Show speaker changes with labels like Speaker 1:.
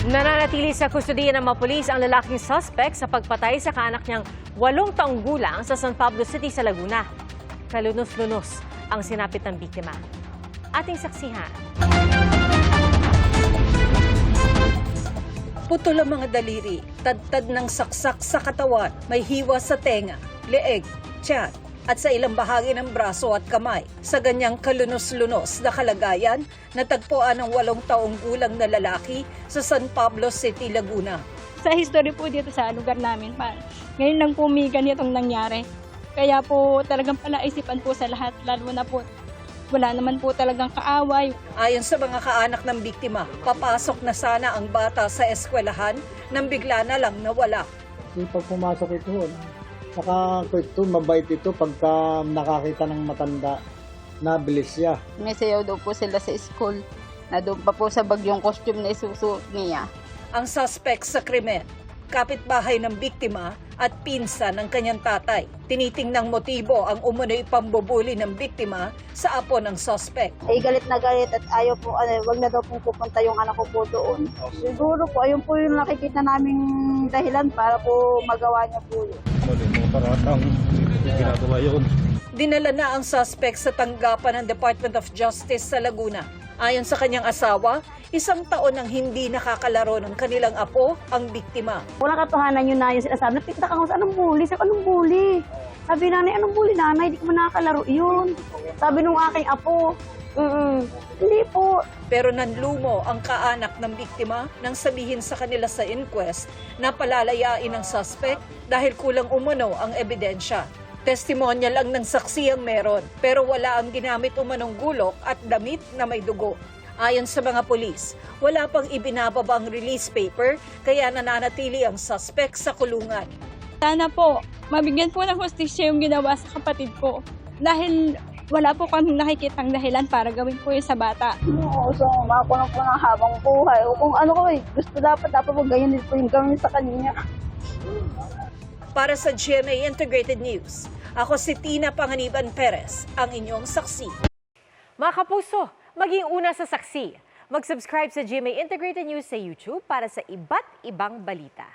Speaker 1: Nananatili sa kustudiya ng mga pulis ang lalaking suspect sa pagpatay sa kaanak niyang 8 taong gulang sa San Pablo City sa Laguna. Kalunos-lunos ang sinapit ng biktima. Ating saksihan.
Speaker 2: Putol ang mga daliri, tadtad ng saksak sa katawan, may hiwa sa tenga, leeg, tiyan, at sa ilang bahagi ng braso at kamay. Sa ganyang kalunos-lunos na kalagayan, natagpuan ang 8 taong gulang na lalaki sa San Pablo City, Laguna.
Speaker 3: Sa history po dito sa lugar namin, ngayon lang po may ganitong nangyari. Kaya po talagang palaisipan po sa lahat, lalo na po wala naman po talagang kaaway.
Speaker 2: Ayon sa mga kaanak ng biktima, papasok na sana ang bata sa eskwelahan nang bigla na lang nawala.
Speaker 4: Pag pumasok ito, saka ito, mabait ito pagka nakakita ng matanda, nabilis siya.
Speaker 5: May sayaw daw po sila sa school na doon pa po sa bagyong costume na isusuot niya.
Speaker 2: Ang suspect sa krimen, kapitbahay ng biktima at pinsan ng kanyang tatay. Tinitingnang motibo ang umunoy pambubuli ng biktima sa apo ng suspect.
Speaker 6: Ay galit na galit at ayaw po, wag na daw pong pupunta yung anak ko po doon. Siguro po, ayun po yung nakikita naming dahilan para po magawa niya po yun.
Speaker 2: Dinala na ang suspect sa tanggapan ng Department of Justice sa Laguna. Ayon sa kanyang asawa, 1 taon nang hindi nakakalaro ng kanilang apo ang biktima.
Speaker 6: Walang katotohanan yun na yung sinasabi. Nakita ka sa anong bully? Sabi, anong bully? Sabi nanay, anong bully nanay? Hindi ko man nakakalaro yun. Sabi nung aking apo, hindi po.
Speaker 2: Pero nanlumo ang kaanak ng biktima nang sabihin sa kanila sa inquest na palalayain ang suspect dahil kulang umano ang ebidensya. Testimonya lang ng saksi ang meron, pero wala ang ginamit umanong gulok at damit na may dugo. Ayon sa mga pulis, wala pang ibinababa ang release paper kaya nananatili ang suspect sa kulungan.
Speaker 3: Sana po, mabigyan po ng hustisya yung ginawa sa kapatid ko. Dahil wala po kami nakikitang dahilan para gawin po yun sa bata.
Speaker 6: Oo, so makulong po ng habang buhay. O kung ano ko gusto dapat po ganyan din po yung gawin sa kanya.
Speaker 2: Para sa GMA Integrated News, ako si Tina Panganiban Perez, ang inyong saksi.
Speaker 1: Mga kapuso, maging una sa saksi. Mag-subscribe sa GMA Integrated News sa YouTube para sa iba't ibang balita.